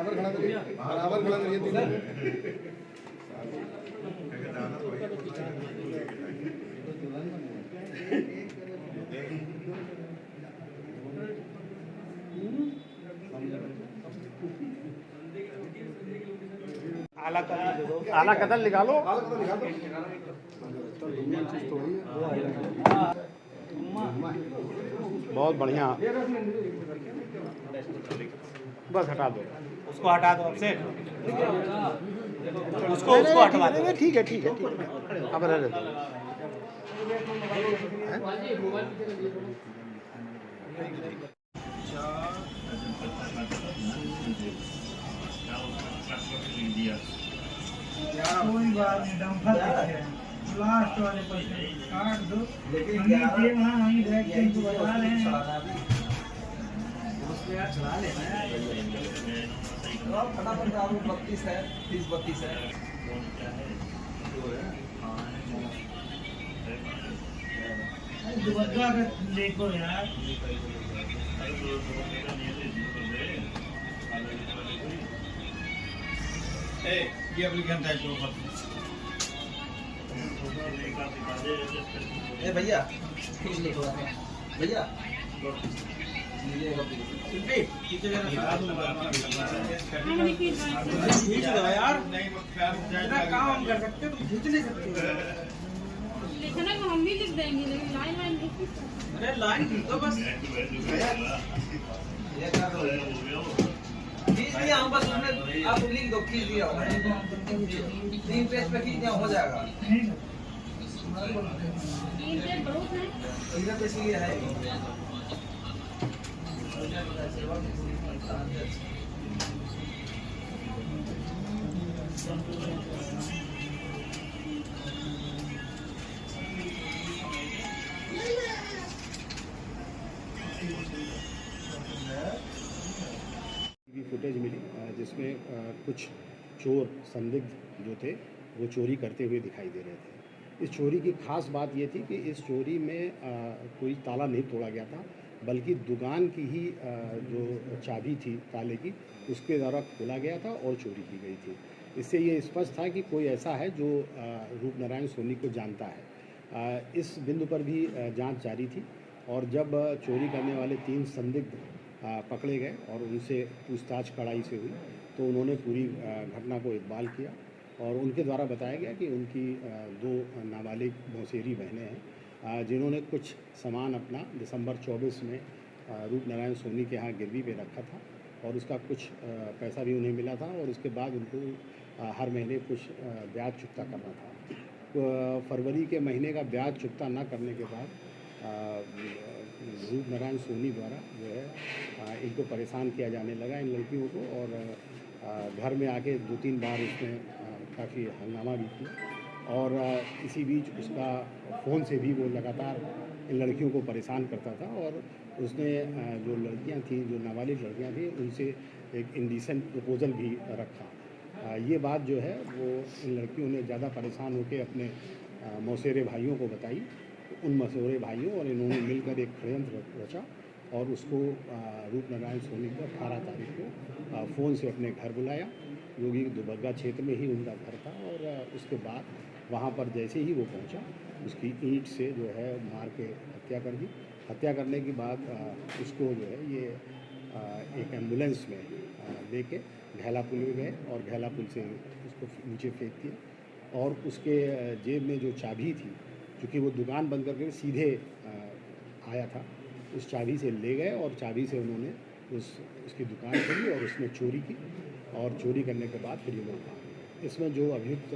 बराबर खड़ा करिए। आला कतल निकालो। बहुत बढ़िया, बस हटा दो उसको, हटा दो आपसे उसको हटवा दो। ठीक है ठीक है ठीक है, अब रहने दो। कोई बात नहीं, डंफल लास्ट वाले पैसे काट दो। वहीं बैठ के इनको बता रहे हैं। फटाफट 32 है, 30-32 है। दुबग्गा का देखो यार, ये एप्लीकेशन था इसको। ए भैया खींच लो थोड़ा सा भैया। खींच दो यार, इतना काम हम कर सकते तो खींच नहीं सकते। लिखना तो हम भी लिख देंगे, लेकिन लाइन लाइन लिख। अरे लाइन खींच दो बस। खींच दिया हम, बस उसमें आप लिख दो, खींच दिया 3 पेज पे खींच दिया, हो जाएगा। 3 पेज बहुत है। इधर पे इसलिए है। फुटेज मिली जिसमें कुछ चोर संदिग्ध जो थे वो चोरी करते हुए दिखाई दे रहे थे। इस चोरी की खास बात ये थी कि इस चोरी में कोई ताला नहीं तोड़ा गया था, बल्कि दुकान की ही जो चाबी थी ताले की, उसके द्वारा खोला गया था और चोरी की गई थी। इससे ये स्पष्ट था कि कोई ऐसा है जो रूपनारायण सोनी को जानता है। इस बिंदु पर भी जांच जारी थी और जब चोरी करने वाले 3 संदिग्ध पकड़े गए और उनसे पूछताछ कड़ाई से हुई तो उन्होंने पूरी घटना को इकबाल किया और उनके द्वारा बताया गया कि उनकी 2 नाबालिग मौसेरी बहनें हैं जिन्होंने कुछ सामान अपना दिसंबर 24 में रूपनारायण सोनी के यहाँ गिरवी पे रखा था और उसका कुछ पैसा भी उन्हें मिला था और उसके बाद उनको हर महीने कुछ ब्याज चुकता करना था। फरवरी के महीने का ब्याज चुकता न करने के बाद रूपनारायण सोनी द्वारा जो है इनको परेशान किया जाने लगा, इन लड़कियों को, और घर में आके 2-3 बार उसने काफ़ी हंगामा भी किया और इसी बीच उसका फ़ोन से भी वो लगातार इन लड़कियों को परेशान करता था और उसने जो लड़कियां थीं, जो नाबालिग लड़कियां थीं, उनसे एक इंडिसेंट प्रपोज़ल भी रखा। ये बात जो है वो इन लड़कियों ने ज़्यादा परेशान होकर अपने मौसेरे भाइयों को बताई। उन मौसेरे भाइयों और इन्होंने मिलकर एक षड्यंत्र रचा और उसको रूपनारायण सोनी को 18 तारीख को फ़ोन से अपने घर बुलाया, जो कि दुबग्गा क्षेत्र में ही उनका घर था। और उसके बाद वहाँ पर जैसे ही वो पहुँचा, उसकी ईंट से जो है मार के हत्या कर दी। हत्या करने के बाद उसको जो है ये एक एम्बुलेंस में लेके घैला पुल में गए और घैला पुल से उसको नीचे फेंक दिया और उसके जेब में जो चाबी थी, क्योंकि वो दुकान बंद करके सीधे आया था, उस चाबी से ले गए और चाबी से उन्होंने उसकी दुकान खोली और उसमें चोरी की और चोरी करने के बाद फिर ये लोग भाग गए। इसमें जो अभियुक्त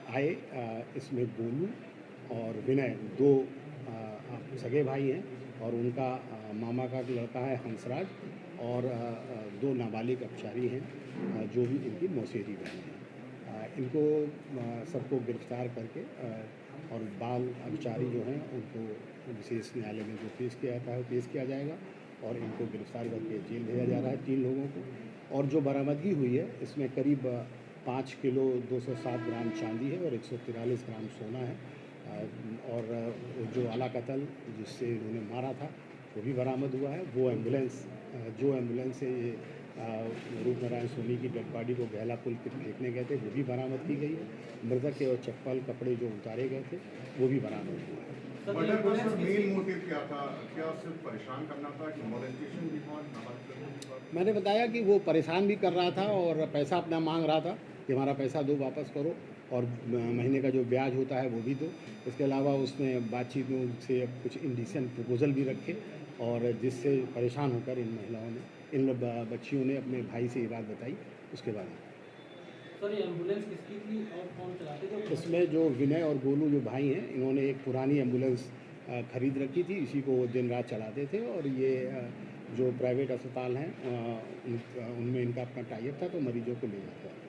आए, इसमें गोलू और विनय 2 सगे भाई हैं और उनका मामा का लड़का है हंसराज और 2 नाबालिग अपचारी हैं जो भी इनकी मौसेरी बहन हैं। इनको सबको गिरफ्तार करके और बाल अपचारी जो हैं उनको विशेष न्यायालय में जो पेश किया जाता है वो पेश किया जाएगा और इनको गिरफ्तार करके जेल भेजा जा रहा है 3 लोगों को। और जो बरामदगी हुई है इसमें करीब 5 किलो 207 ग्राम चांदी है और 143 ग्राम सोना है और जो आला कतल जिससे इन्होंने मारा था वो भी बरामद हुआ है। वो एम्बुलेंस जो एम्बुलेंस से ये रूप नारायण सोनी की डेड बॉडी को गहला पुल पे फेंकने गए थे, वो भी बरामद की गई है। मृतक के और चप्पल कपड़े जो उतारे गए थे वो भी बरामद हुए हैं। मर्डर का सर मेन मोटिव क्या था? क्या सिर्फ परेशान करना था कि मॉलेस्टेशन भी था, नाबालिग लड़कों के साथ? मैंने बताया कि वो परेशान भी कर रहा था और पैसा अपना मांग रहा था कि हमारा पैसा दो, वापस करो, और महीने का जो ब्याज होता है वो भी दो। इसके अलावा उसने बातचीत में उनसे कुछ इंडिसेंट प्रपोजल भी रखे, और जिससे परेशान होकर इन महिलाओं ने, इन बच्चियों ने अपने भाई से ये बात बताई। उसके बाद सर ये एम्बुलेंस किसकी थी और कौन चलाते थे? इसमें जो विनय और गोलू जो भाई हैं, इन्होंने एक पुरानी एम्बुलेंस खरीद रखी थी, इसी को वो दिन रात चलाते थे। और ये जो प्राइवेट अस्पताल हैं उनमें इनका अपना टाइप था, तो मरीजों को ले जाता है।